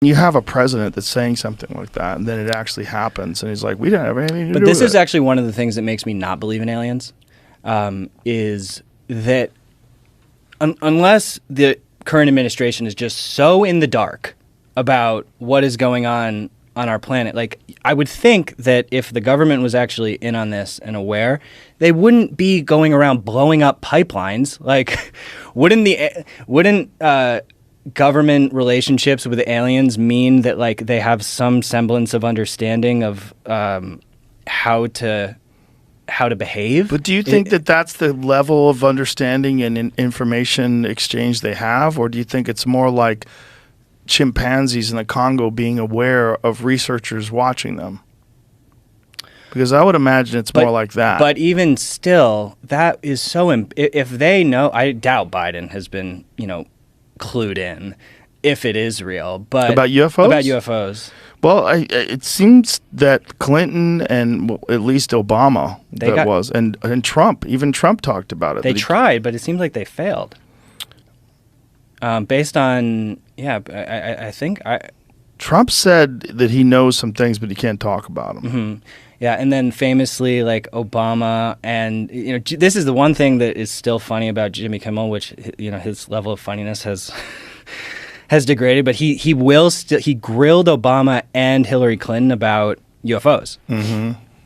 You have a president that's saying something like that, and then it actually happens, and he's like, "We don't have anything to do with it." But this is actually one of the things that makes me not believe in aliens, is that unless the current administration is just so in the dark about what is going on our planet, like I would think that if the government was actually in on this and aware, they wouldn't be going around blowing up pipelines. Like, wouldn't government relationships with aliens mean that like they have some semblance of understanding of how to behave? But do you think that that's the level of understanding and information exchange they have, or do you think it's more like chimpanzees in the Congo being aware of researchers watching them? Because I would imagine it's more like that. But even still, that is so. If they know, I doubt Biden has been, clued in if it is real. But about UFOs? About UFOs. Well, it seems that Clinton and at least Obama and Trump, even Trump talked about it. They tried, but it seems like they failed. Based on, I think Trump said that he knows some things, but he can't talk about them. Mm-hmm. Yeah, and then famously, like Obama, and this is the one thing that is still funny about Jimmy Kimmel, which his level of funniness has degraded. But he grilled Obama and Hillary Clinton about UFOs,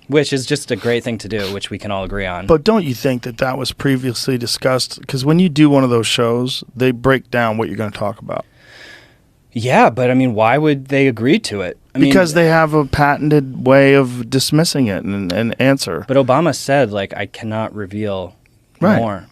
which is just a great thing to do, which we can all agree on. But don't you think that was previously discussed? Because when you do one of those shows, they break down what you're going to talk about. Yeah, but I mean, why would they agree to it? Because they have a patented way of dismissing it and answer. But Obama said, like, I cannot reveal more.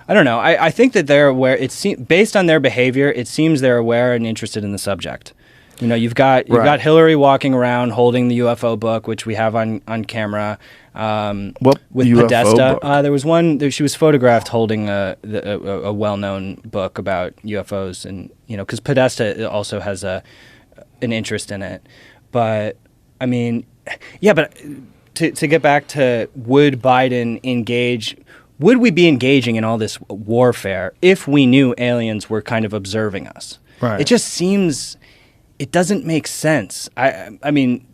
I don't know. I think that they're aware. Based on their behavior, it seems they're aware and interested in the subject. You've got Hillary walking around holding the UFO book, which we have on camera. With UFO Podesta, there was one. She was photographed holding a well-known book about UFOs, and because Podesta also has an interest in it. But I mean, But to get back to, would Biden engage? Would we be engaging in all this warfare if we knew aliens were kind of observing us? Right. It just seems. It doesn't make sense. I mean,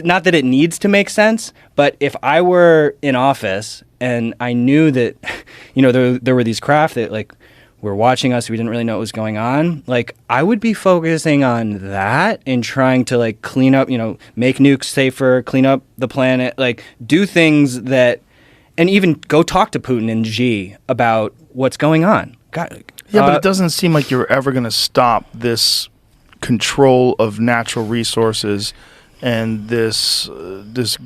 not that it needs to make sense, but if I were in office and I knew that, there were these craft that like were watching us, we didn't really know what was going on. Like, I would be focusing on that and trying to like clean up, make nukes safer, clean up the planet, like do things that, and even go talk to Putin and Xi about what's going on. God, but it doesn't seem like you're ever going to stop this control of natural resources and this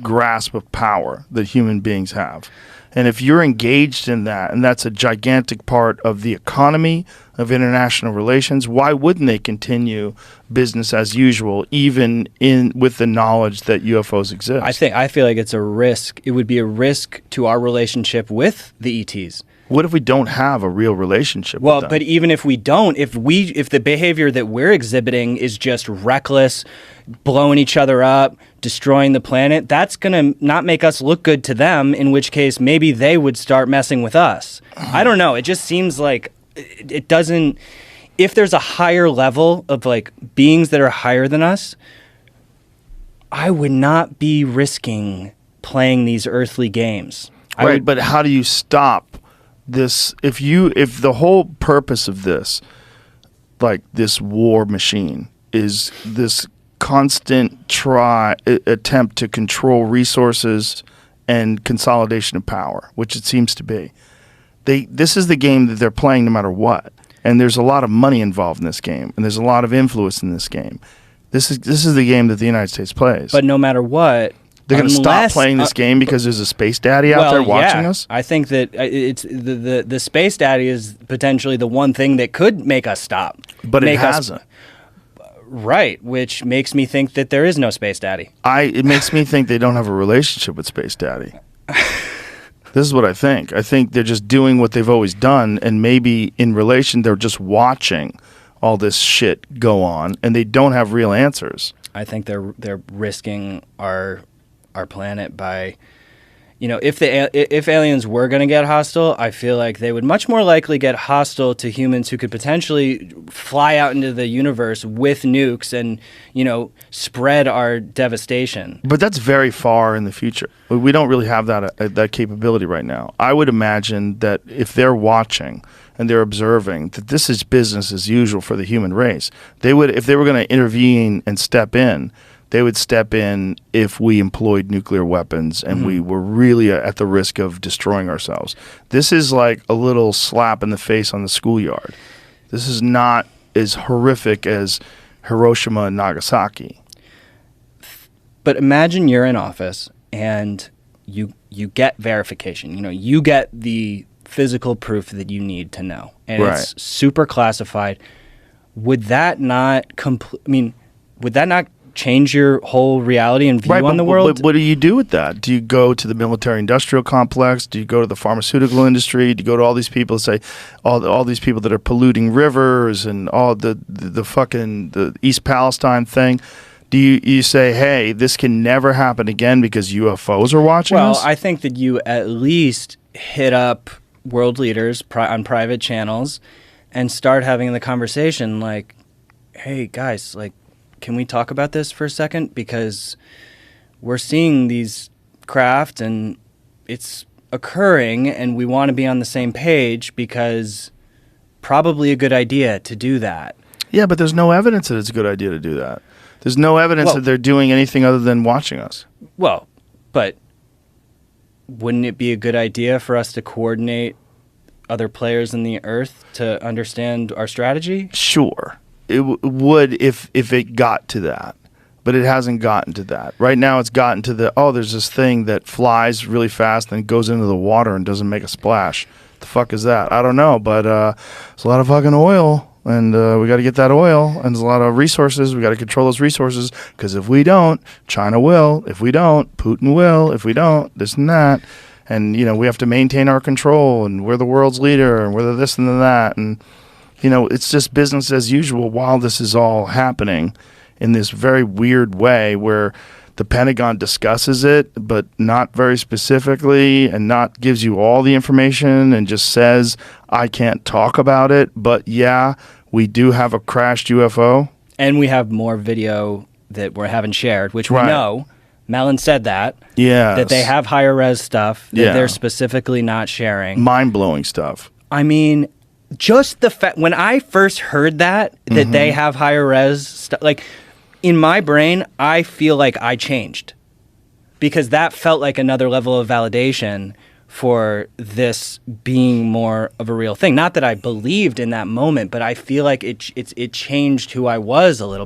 grasp of power that human beings have. And if you're engaged in that, and that's a gigantic part of the economy, of international relations, why wouldn't they continue business as usual, even with the knowledge that UFOs exist? I feel like it's a risk. It would be a risk to our relationship with the ETs. What if we don't have a real relationship with them? But even if we don't, if the behavior that we're exhibiting is just reckless, blowing each other up, destroying the planet, that's going to not make us look good to them, in which case maybe they would start messing with us. I don't know. It just seems like it doesn't. If there's a higher level of like beings that are higher than us, I would not be risking playing these earthly games. Right, but how do you stop this? If the whole purpose of this, like this war machine, is this constant attempt to control resources and consolidation of power, which it seems to be, this is the game that they're playing no matter what. And there's a lot of money involved in this game, and there's a lot of influence in this game. This is the game that the United States plays. But no matter what, they're going to stop playing this game because there's a space daddy out there watching us? I think that it's the space daddy is potentially the one thing that could make us stop. But it hasn't. Right, which makes me think that there is no space daddy. It makes me think they don't have a relationship with space daddy. This is what I think. I think they're just doing what they've always done, and maybe in relation they're just watching all this shit go on, and they don't have real answers. I think they're risking our planet by, if aliens were going to get hostile, I feel like they would much more likely get hostile to humans who could potentially fly out into the universe with nukes and, spread our devastation. But that's very far in the future. We don't really have that capability right now. I would imagine that if they're watching and they're observing that this is business as usual for the human race, if they were going to intervene and step in, they would step in if we employed nuclear weapons and we were really at the risk of destroying ourselves. This is like a little slap in the face on the schoolyard. This is not as horrific as Hiroshima and Nagasaki. But imagine you're in office and you get verification. You get the physical proof that you need to know. And it's super classified. Would that not change your whole reality and view on the world? But what do you do with that? Do you go to the military-industrial complex? Do you go to the pharmaceutical industry? Do you go to all these people and say, all these people that are polluting rivers and all the East Palestine thing? Do you say, hey, this can never happen again because UFOs are watching us? Well, I think that you at least hit up world leaders on private channels and start having the conversation like, hey, guys, like, can we talk about this for a second? Because we're seeing these craft and it's occurring and we want to be on the same page because probably a good idea to do that. Yeah, but there's no evidence that it's a good idea to do that. There's no evidence that they're doing anything other than watching us. Well, but wouldn't it be a good idea for us to coordinate other players in the Earth to understand our strategy? Sure. It would if it got to that, but it hasn't gotten to that. Right now it's gotten to there's this thing that flies really fast and goes into the water and doesn't make a splash. The fuck is that? I don't know, but there's a lot of fucking oil, and we got to get that oil, and there's a lot of resources. We got to control those resources, because if we don't, China will. If we don't, Putin will. If we don't, this and that. And, we have to maintain our control, and we're the world's leader, and we're the this and the that, and it's just business as usual while this is all happening in this very weird way where the Pentagon discusses it, but not very specifically and not gives you all the information and just says, I can't talk about it. But yeah, we do have a crashed UFO. And we have more video that we haven't shared, which we know. Mellon said that. Yeah. That they have higher res stuff that they're specifically not sharing. Mind-blowing stuff. I mean, just the fact, when I first heard that they have higher res stuff, like, in my brain, I feel like I changed. Because that felt like another level of validation for this being more of a real thing. Not that I believed in that moment, but I feel like it changed who I was a little.